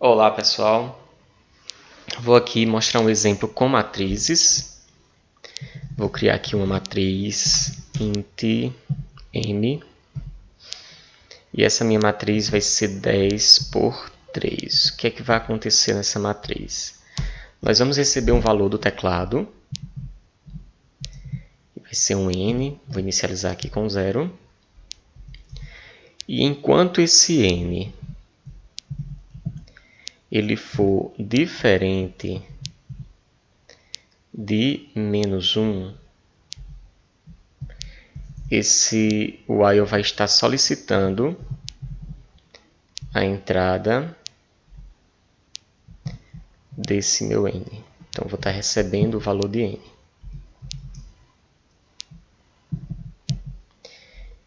Olá pessoal, vou aqui mostrar um exemplo com matrizes. Vou criar aqui uma matriz int n e essa minha matriz vai ser 10 por 3. O que é que vai acontecer nessa matriz? Nós vamos receber um valor do teclado, vai ser um n, vou inicializar aqui com 0. E enquanto esse n ele for diferente de menos 1, esse while vai estar solicitando a entrada desse meu n. Então, vou estar recebendo o valor de n.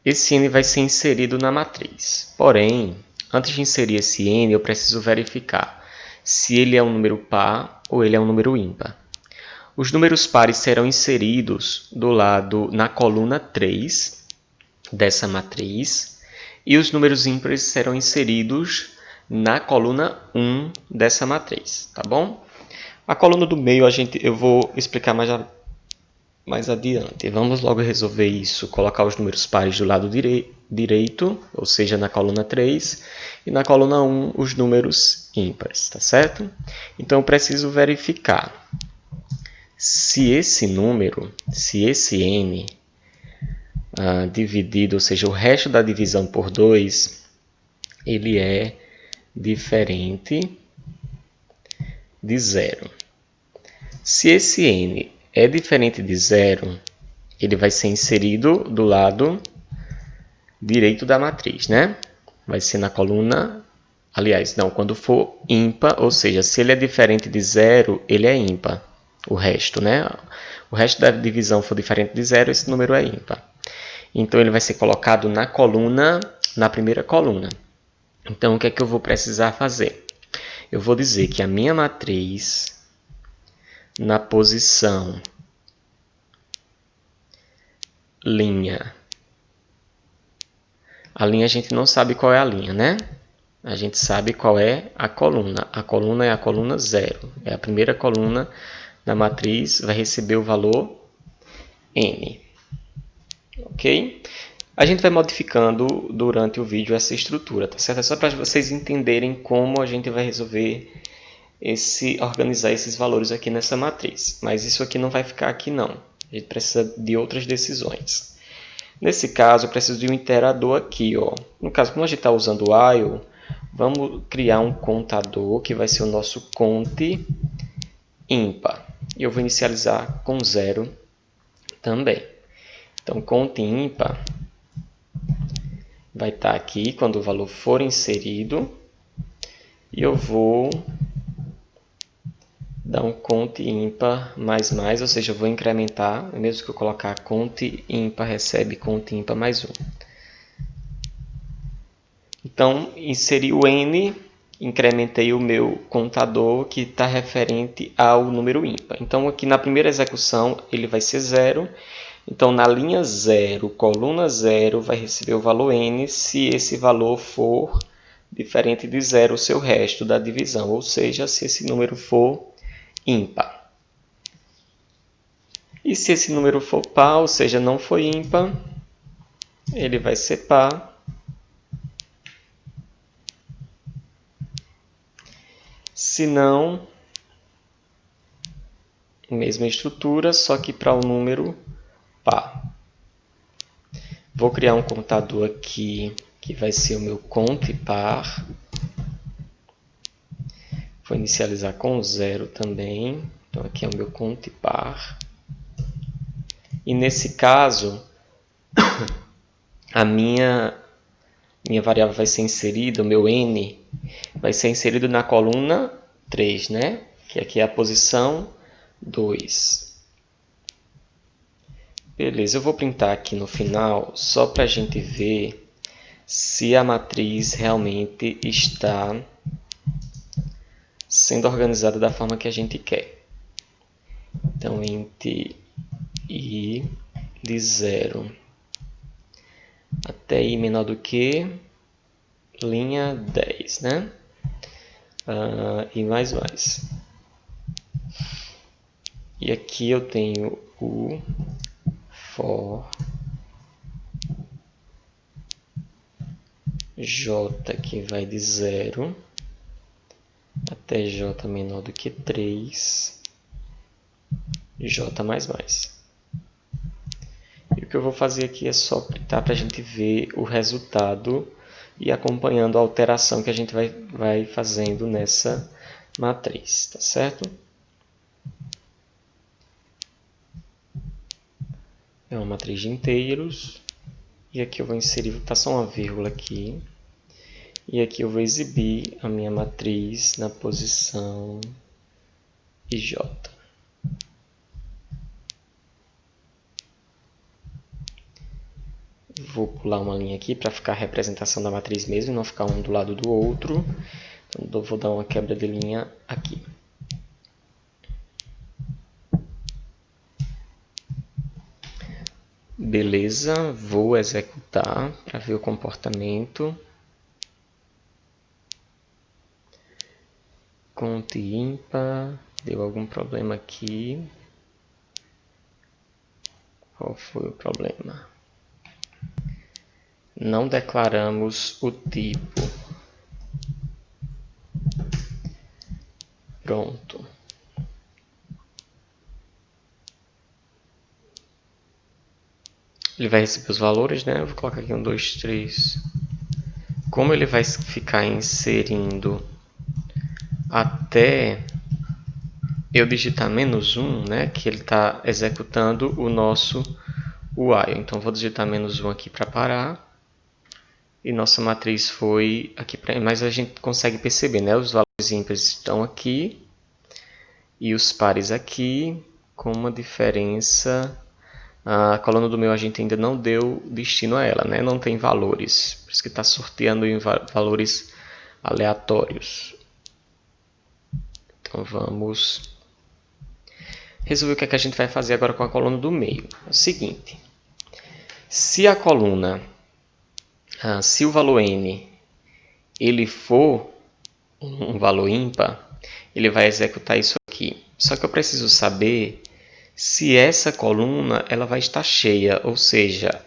Esse n vai ser inserido na matriz. Porém, antes de inserir esse n, eu preciso verificar se ele é um número par ou ele é um número ímpar. Os números pares serão inseridos do lado na coluna 3 dessa matriz e os números ímpares serão inseridos na coluna 1 dessa matriz, tá bom? A coluna do meio eu vou explicar mais adiante. Vamos logo resolver isso, colocar os números pares do lado direito, ou seja, na coluna 3, e na coluna 1 os números ímpares, tá certo? Então eu preciso verificar se esse número, se esse n dividido, ou seja, o resto da divisão por 2, ele é diferente de 0. Se esse n é diferente de 0, ele vai ser inserido do lado direito da matriz, né? Vai ser na coluna, aliás, não, quando for ímpar, ou seja, se ele é diferente de 0, ele é ímpar. O resto, né? O resto da divisão for diferente de 0, esse número é ímpar. Então, ele vai ser colocado na coluna, na primeira coluna. Então, o que é que eu vou precisar fazer? Eu vou dizer que a minha matriz, na posição linha. A linha a gente não sabe qual é a linha, né? A gente sabe qual é a coluna. A coluna é a coluna 0. É a primeira coluna da matriz, vai receber o valor n. Ok? A gente vai modificando durante o vídeo essa estrutura, tá certo? É só para vocês entenderem como a gente vai resolver organizar esses valores aqui nessa matriz. Mas isso aqui não vai ficar aqui não. A gente precisa de outras decisões. Nesse caso, eu preciso de um iterador aqui. Ó. No caso, como a gente está usando o while, vamos criar um contador que vai ser o nosso cont ímpar. E eu vou inicializar com 0 também. Então, cont ímpar vai estar aqui quando o valor for inserido. E eu vou dar um cont ímpar mais, ou seja, eu vou incrementar, mesmo que eu colocar cont ímpar recebe cont ímpar mais 1. Então, inseri o n, incrementei o meu contador que está referente ao número ímpar. Então, aqui na primeira execução, ele vai ser 0. Então, na linha 0, coluna 0, vai receber o valor n se esse valor for diferente de 0, o seu resto da divisão, ou seja, se esse número for ímpar. E se esse número for par, ou seja, não foi ímpar, ele vai ser par. Se não, mesma estrutura, só que para o número par. Vou criar um contador aqui que vai ser o meu cont par. Vou inicializar com 0 também. Então, aqui é o meu cont par. E nesse caso, a minha variável vai ser inserida, o meu n, vai ser inserido na coluna 3, né? Que aqui é a posição 2. Beleza, eu vou printar aqui no final, só para a gente ver se a matriz realmente está sendo organizada da forma que a gente quer. Então, int i de 0 até i menor do que linha 10, né? e mais mais. E aqui eu tenho o for j que vai de 0 até j menor do que 3, j mais mais. E o que eu vou fazer aqui é só para a gente ver o resultado e acompanhando a alteração que a gente vai fazendo nessa matriz, tá certo? É uma matriz de inteiros. E aqui eu vou inserir, vou passar uma vírgula aqui. E aqui eu vou exibir a minha matriz na posição IJ. Vou pular uma linha aqui para ficar a representação da matriz mesmo, não ficar um do lado do outro. Então vou dar uma quebra de linha aqui. Beleza, vou executar para ver o comportamento. Conte ímpar, deu algum problema aqui. Qual foi o problema? Não declaramos o tipo. Pronto. Ele vai receber os valores, né? Eu vou colocar aqui 1, 2, 3. Como ele vai ficar inserindo até eu digitar -1, né? Que ele está executando o nosso while. Então, vou digitar -1 aqui para parar. E nossa matriz foi aqui, mas a gente consegue perceber, né? Os valores ímpares estão aqui e os pares aqui, com uma diferença. A coluna do meu a gente ainda não deu destino a ela, né? Não tem valores, por isso que está sorteando em valores aleatórios. Então vamos resolver o que é que a gente vai fazer agora com a coluna do meio. É o seguinte, se a coluna, se o valor n ele for um valor ímpar, ele vai executar isso aqui. Só que eu preciso saber se essa coluna ela vai estar cheia, ou seja,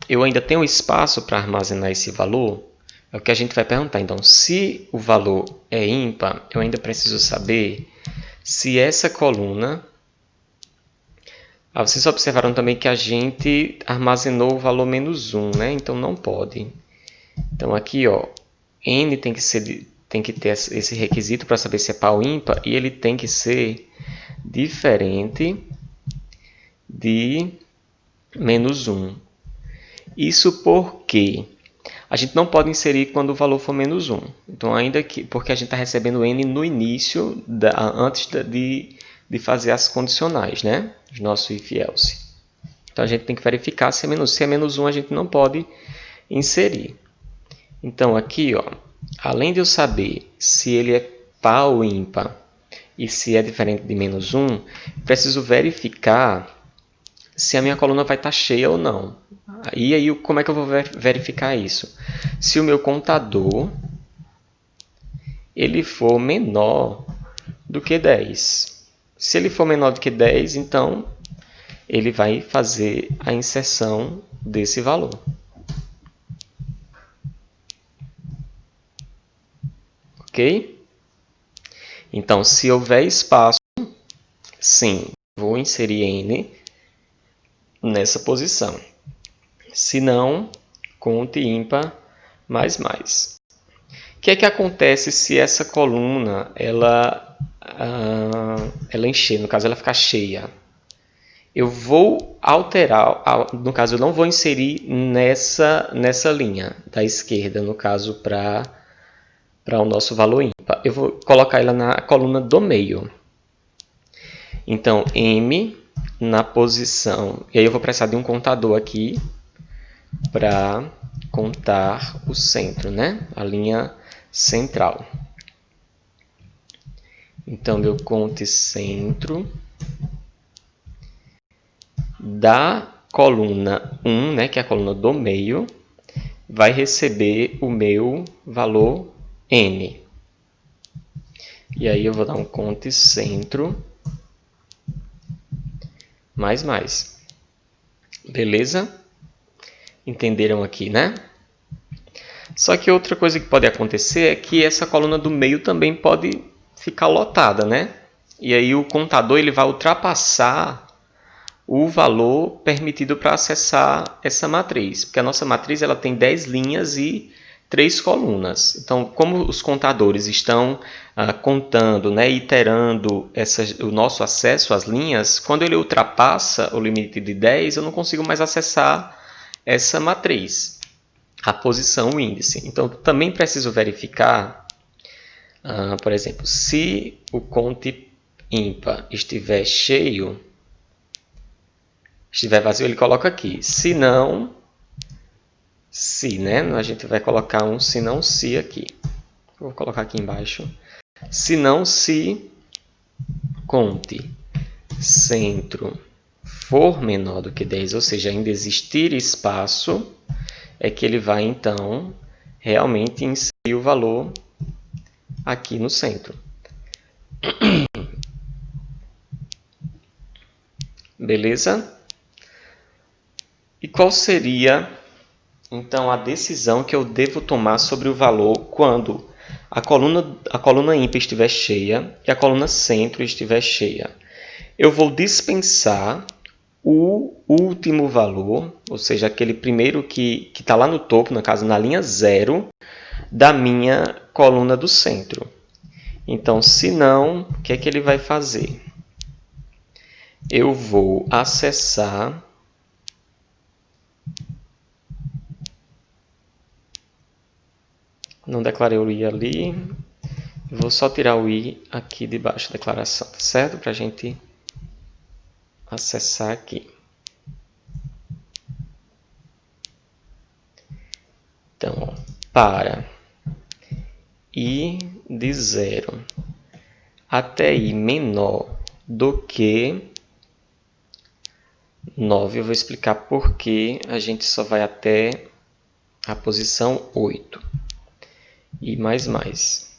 eu ainda tenho espaço para armazenar esse valor. É o que a gente vai perguntar. Então, se o valor é ímpar, eu ainda preciso saber se essa coluna... vocês observaram também que a gente armazenou o valor -1, né? Então não pode. Então aqui, ó, n tem que ter esse requisito para saber se é par ou ímpar, e ele tem que ser diferente de -1. Isso porque a gente não pode inserir quando o valor for -1. Então, ainda que, porque a gente está recebendo n no início, antes de fazer as condicionais, né? Os nossos if else. Então, a gente tem que verificar se é -1. Se é -1, a gente não pode inserir. Então, aqui, ó, além de eu saber se ele é par ou ímpar e se é diferente de -1, preciso verificar se a minha coluna vai estar cheia ou não. E aí, como é que eu vou verificar isso? Se o meu contador ele for menor do que 10. Se ele for menor do que 10, então ele vai fazer a inserção desse valor. Ok? Então, se houver espaço, sim, vou inserir n nessa posição. Se não, conte ímpar mais mais. O que é que acontece se essa coluna ela encher, no caso ela ficar cheia? Eu vou alterar, no caso eu não vou inserir nessa linha da esquerda, no caso para o nosso valor ímpar. Eu vou colocar ela na coluna do meio. Então, m na posição, e aí eu vou precisar de um contador aqui para contar o centro, né? A linha central. Então, meu conte centro da coluna 1, né, que é a coluna do meio, vai receber o meu valor N. E aí eu vou dar um conte centro mais. Beleza? Entenderam aqui, né? Só que outra coisa que pode acontecer é que essa coluna do meio também pode ficar lotada, né? E aí o contador ele vai ultrapassar o valor permitido para acessar essa matriz. Porque a nossa matriz ela tem 10 linhas e 3 colunas. Então, como os contadores estão contando, né, iterando o nosso acesso às linhas, quando ele ultrapassa o limite de 10, eu não consigo mais acessar essa matriz, a posição, o índice. Então, também preciso verificar, por exemplo, se o conte ímpar estiver cheio, estiver vazio, ele coloca aqui. Se não, se, né? A gente vai colocar um se não se aqui. Vou colocar aqui embaixo. Se não se conte centro for menor do que 10, ou seja, ainda existir espaço, é que ele vai, então, realmente inserir o valor aqui no centro. Beleza? E qual seria, então, a decisão que eu devo tomar sobre o valor quando a coluna ímpar estiver cheia e a coluna centro estiver cheia? Eu vou dispensar o último valor, ou seja, aquele primeiro que está lá no topo, no caso, na linha 0, da minha coluna do centro. Então, se não, o que é que ele vai fazer? Eu vou acessar não declarei o I ali, vou só tirar o I aqui debaixo da declaração, tá certo? Para a gente acessar aqui. Então, ó, para I de 0 até I menor do que 9, eu vou explicar por que a gente só vai até a posição 8. I mais.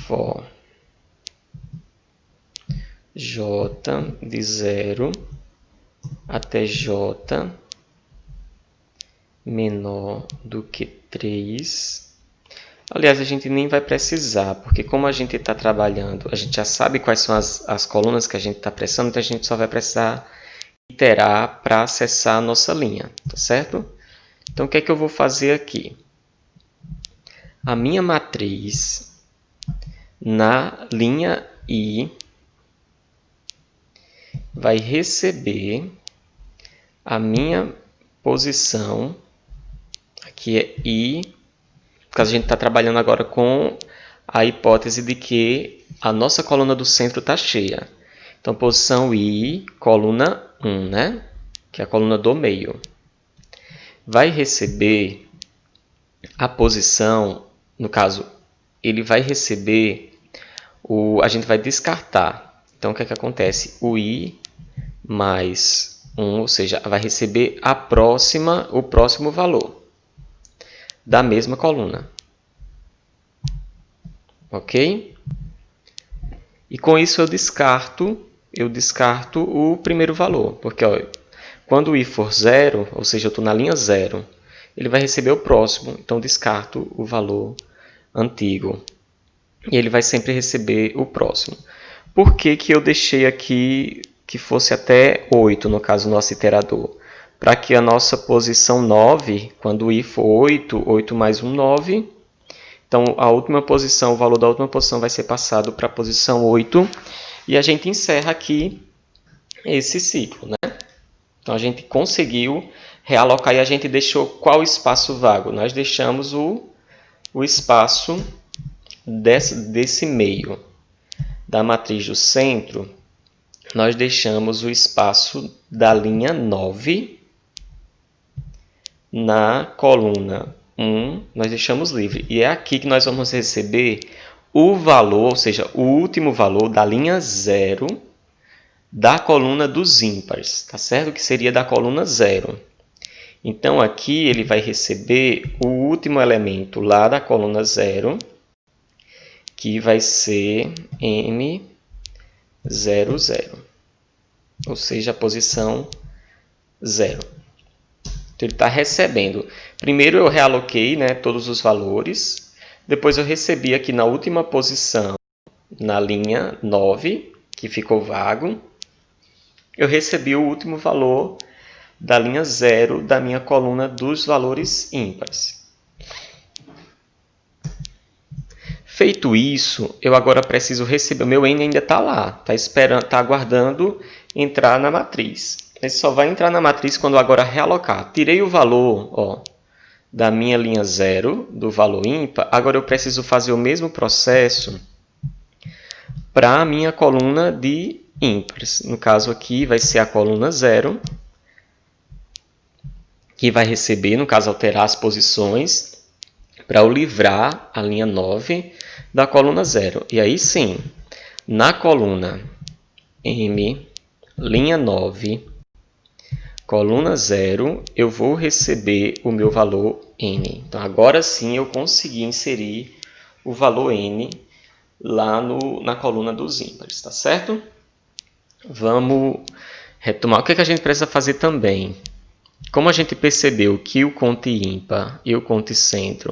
For J de 0 até J menor do que 3. Aliás, a gente nem vai precisar, porque como a gente está trabalhando, a gente já sabe quais são as colunas que a gente está pressando, então a gente só vai precisar iterar para acessar a nossa linha, tá certo? Então, o que é que eu vou fazer aqui? A minha matriz na linha I vai receber a minha posição, aqui é I, porque a gente está trabalhando agora com a hipótese de que a nossa coluna do centro está cheia. Então, posição I, coluna 1, né? Que é a coluna do meio. Vai receber a posição, no caso, ele vai receber, a gente vai descartar. Então, o que é que acontece? O I mais 1, ou seja, vai receber o próximo valor da mesma coluna. Ok? E com isso eu descarto o primeiro valor, porque ó, quando o I for 0, ou seja, eu estou na linha 0, ele vai receber o próximo, então descarto o valor antigo. E ele vai sempre receber o próximo. Por que que eu deixei aqui que fosse até 8, no caso, o nosso iterador? Para que a nossa posição 9, quando o I for 8, 8 mais 1, 9. Então, a última posição, o valor da última posição vai ser passado para a posição 8. E a gente encerra aqui esse ciclo, né? Então, a gente conseguiu realocar e a gente deixou qual espaço vago? Nós deixamos o espaço desse meio da matriz do centro, nós deixamos o espaço da linha 9 na coluna 1, nós deixamos livre. E é aqui que nós vamos receber o valor, ou seja, o último valor da linha 0 da coluna dos ímpares, tá certo? Que seria da coluna 0. Então, aqui ele vai receber o último elemento lá da coluna 0, que vai ser M00, ou seja, a posição 0. Então, ele está recebendo. Primeiro eu realoquei, né, todos os valores, depois eu recebi aqui na última posição, na linha 9, que ficou vago, eu recebi o último valor da linha 0 da minha coluna dos valores ímpares. Feito isso, eu agora preciso receber. O meu N ainda está lá, está aguardando entrar na matriz. Ele só vai entrar na matriz quando eu agora realocar. Tirei o valor da minha linha 0, do valor ímpar. Agora eu preciso fazer o mesmo processo para a minha coluna de ímpares. No caso aqui vai ser a coluna 0, que vai receber, no caso, alterar as posições para eu livrar a linha 9 da coluna 0. E aí sim, na coluna M, linha 9, coluna 0, eu vou receber o meu valor N. Então, agora sim eu consegui inserir o valor N lá na coluna dos ímpares, tá certo? Vamos retomar. O que a gente precisa fazer também? Como a gente percebeu que o conte ímpar e o conte centro,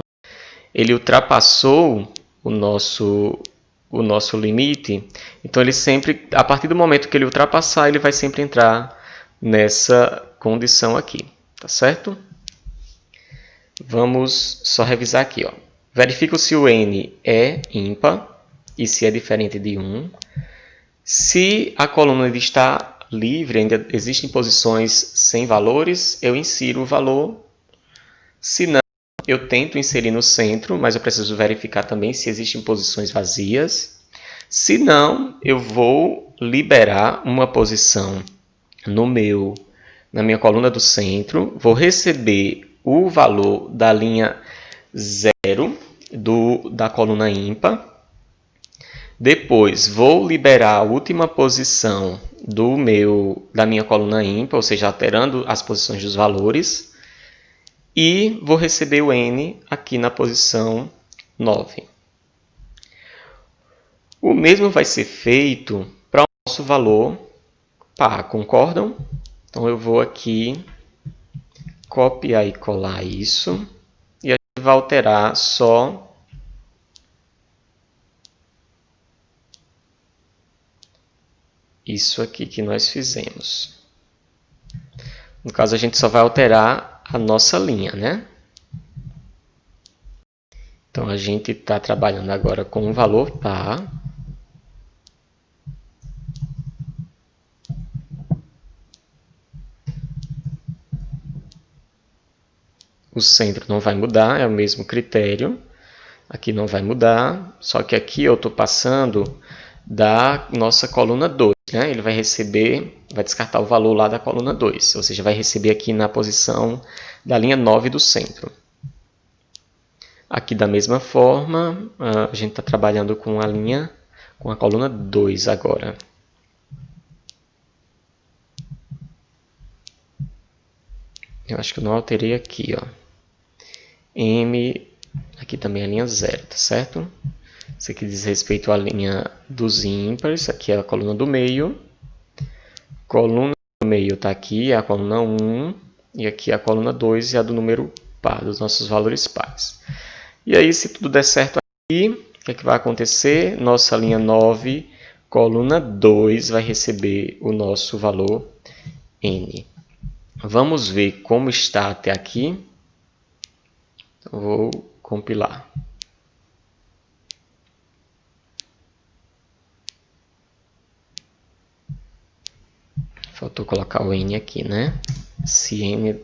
ele ultrapassou o nosso limite, então ele sempre, a partir do momento que ele ultrapassar, ele vai sempre entrar nessa condição aqui, tá certo? Vamos só revisar aqui, ó. Verifico se o N é ímpar e se é diferente de 1. Se a coluna está livre, ainda existem posições sem valores, eu insiro o valor. Se não, eu tento inserir no centro, mas eu preciso verificar também se existem posições vazias. Se não, eu vou liberar uma posição na minha coluna do centro, vou receber o valor da linha 0 da coluna ímpar. Depois, vou liberar a última posição da minha coluna ímpar, ou seja, alterando as posições dos valores. E vou receber o N aqui na posição 9. O mesmo vai ser feito para o nosso valor par, concordam? Então, eu vou aqui copiar e colar isso. E a gente vai alterar só isso aqui que nós fizemos. No caso, a gente só vai alterar a nossa linha, né? Então, a gente está trabalhando agora com um valor par. O centro não vai mudar, é o mesmo critério. Aqui não vai mudar, só que aqui eu estou passando da nossa coluna 2. Né? Ele vai descartar o valor lá da coluna 2, ou seja, vai receber aqui na posição da linha 9 do centro. Aqui da mesma forma, a gente está trabalhando com a coluna 2 agora. Eu acho que eu não alterei aqui, ó. M, aqui também é a linha 0, tá certo? Isso aqui diz respeito à linha dos ímpares, aqui é a coluna do meio. Coluna do meio está aqui, é a coluna 1, e aqui é a coluna 2 e a do número par, dos nossos valores pares. E aí, se tudo der certo aqui, o que é que vai acontecer? Nossa linha 9, coluna 2, vai receber o nosso valor N. Vamos ver como está até aqui. Então, vou compilar. Faltou colocar o N aqui, né? Se N,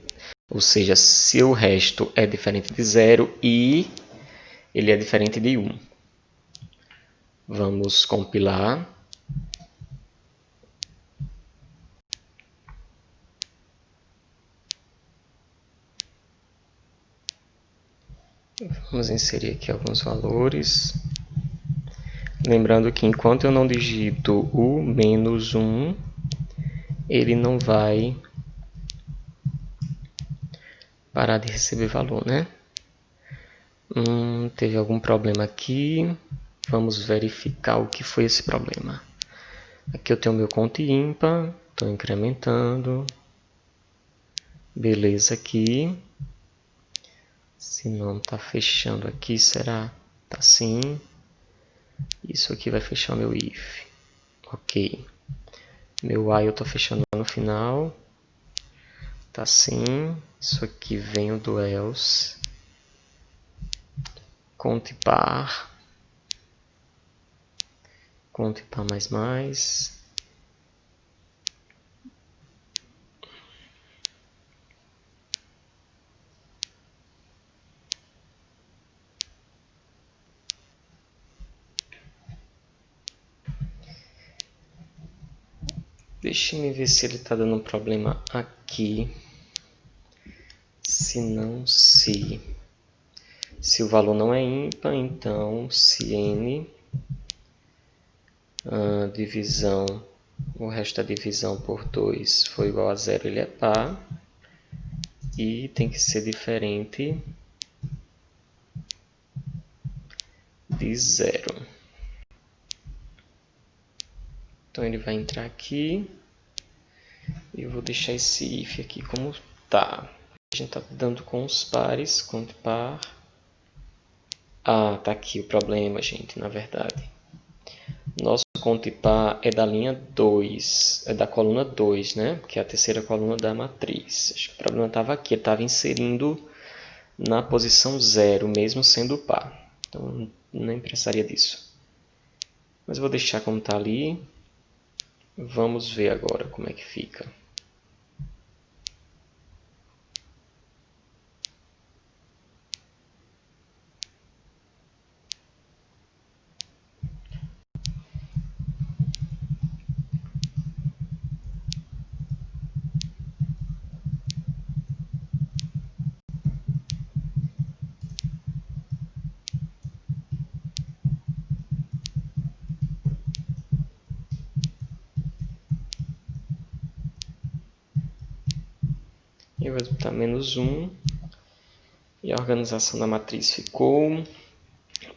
ou seja, se o resto é diferente de 0 e ele é diferente de 1. Vamos compilar. Vamos inserir aqui alguns valores. Lembrando que enquanto eu não digito o menos 1, ele não vai parar de receber valor, né? Teve algum problema aqui. Vamos verificar o que foi esse problema. Aqui eu tenho meu conto ímpar. Estou incrementando. Beleza aqui. Se não está fechando aqui, será? Tá sim. Isso aqui vai fechar meu if. Ok. Meu while eu estou fechando no final. Tá sim. Isso aqui vem do else. Conte par. Conte par mais. Deixa eu ver se ele está dando um problema aqui. Se não, se o valor não é ímpar, então se n divisão, o resto da divisão por 2 for igual a 0, ele é par. E tem que ser diferente de 0. Então ele vai entrar aqui. E eu vou deixar esse if aqui como tá. A gente está dando com os pares, conte par. Ah, tá aqui o problema, gente, na verdade. Nosso conte par é da linha 2, é da coluna 2, né? Que é a terceira coluna da matriz. Acho que o problema estava aqui, ele estava inserindo na posição 0, mesmo sendo par. Então, nem precisaria disso. Mas eu vou deixar como está ali. Vamos ver agora como é que fica. Eu vou botar menos 1. E a organização da matriz ficou.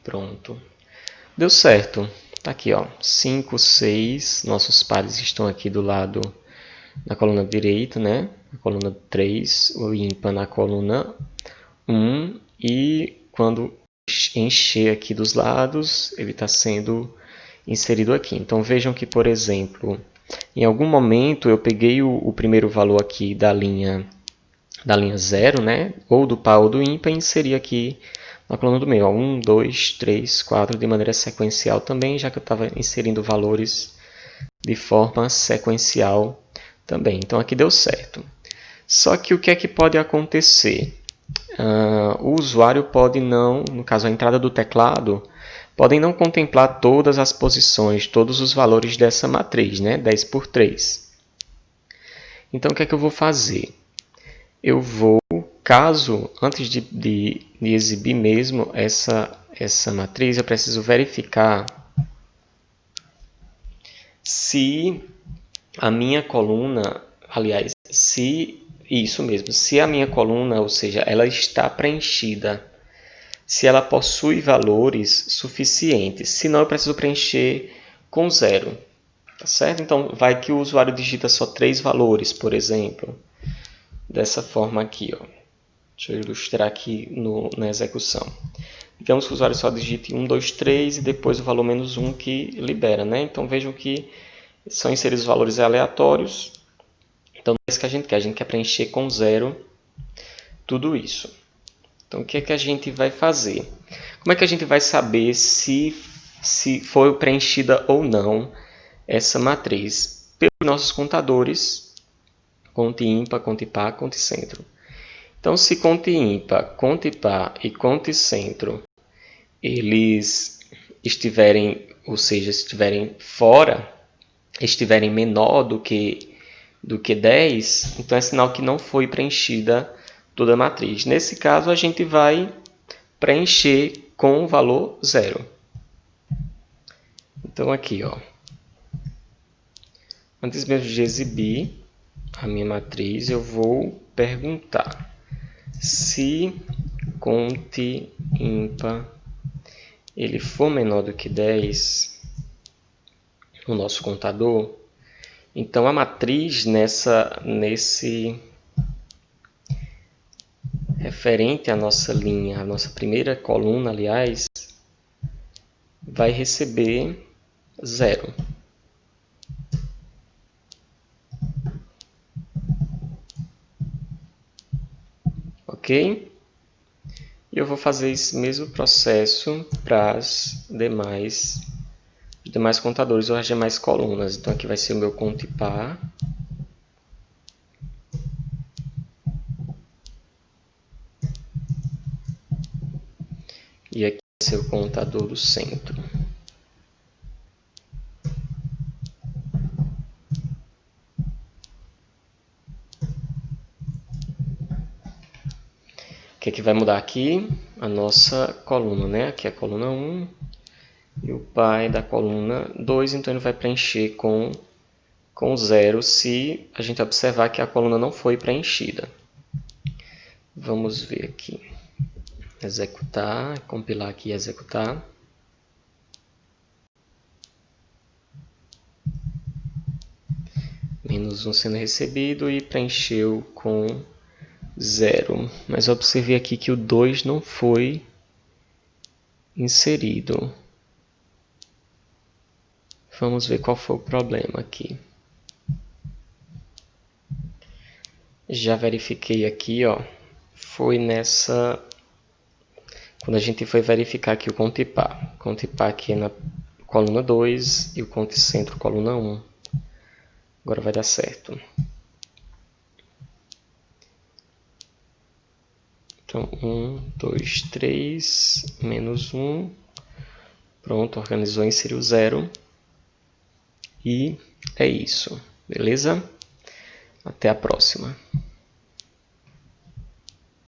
Pronto. Deu certo. Tá aqui, ó. 5, 6. Nossos pares estão aqui do lado na coluna direita, né? Na coluna 3. O ímpar na coluna 1. E quando encher aqui dos lados, ele está sendo inserido aqui. Então vejam que, por exemplo, em algum momento eu peguei o primeiro valor aqui da linha 0, né? Ou do par ou do ímpar, e inseri aqui na coluna do meio. 1, 2, 3, 4, de maneira sequencial também, já que eu estava inserindo valores de forma sequencial também. Então aqui deu certo. Só que o que é que pode acontecer? O usuário pode não, no caso a entrada do teclado, podem não contemplar todas as posições, todos os valores dessa matriz, né? 10 por 3. Então o que é que eu vou fazer? Eu vou, caso, antes de exibir mesmo essa matriz, eu preciso verificar se a minha coluna, aliás, se a minha coluna, ou seja, ela está preenchida, se ela possui valores suficientes, senão eu preciso preencher com 0, tá certo? Então, vai que o usuário digita só 3 valores, por exemplo, dessa forma aqui, ó. Deixa eu ilustrar aqui na execução. Digamos que o usuário só digite 1, 2, 3 e depois o valor menos 1 que libera, né? Então vejam que são inseridos valores aleatórios. Então não é isso que a gente quer. A gente quer preencher com 0 tudo isso. Então o que é que a gente vai fazer? Como é que a gente vai saber se foi preenchida ou não essa matriz? Pelos nossos contadores, conte ímpar, conte par, conte centro. Então, se conte ímpar, conte par e conte centro, eles estiverem, ou seja, estiverem fora, estiverem menor do que 10, então é sinal que não foi preenchida toda a matriz. Nesse caso, a gente vai preencher com o valor 0. Então, aqui, ó, antes mesmo de exibir a minha matriz, eu vou perguntar se conte ímpar, ele for menor do que 10, o nosso contador, então a matriz nesse referente à nossa linha, a nossa primeira coluna, aliás, vai receber 0. Ok? E eu vou fazer esse mesmo processo para os demais contadores ou as demais colunas. Então aqui vai ser o meu conto par. E aqui vai ser o contador do centro. O que é que vai mudar aqui? A nossa coluna, né? Aqui é a coluna 1 e o pai da coluna 2, então ele vai preencher com 0 se a gente observar que a coluna não foi preenchida. Vamos ver aqui. Executar, compilar aqui e executar. Menos 1 sendo recebido e preencheu com 0. Mas eu observei aqui que o 2 não foi inserido. Vamos ver qual foi o problema aqui. Já verifiquei aqui, ó. Foi nessa... Quando a gente foi verificar aqui o conto par. O conto par aqui é na coluna 2 e o conto centro coluna 1. Agora vai dar certo. Então, 1, 2, 3, menos 1. Pronto, organizou, inseriu 0. E é isso, beleza? Até a próxima.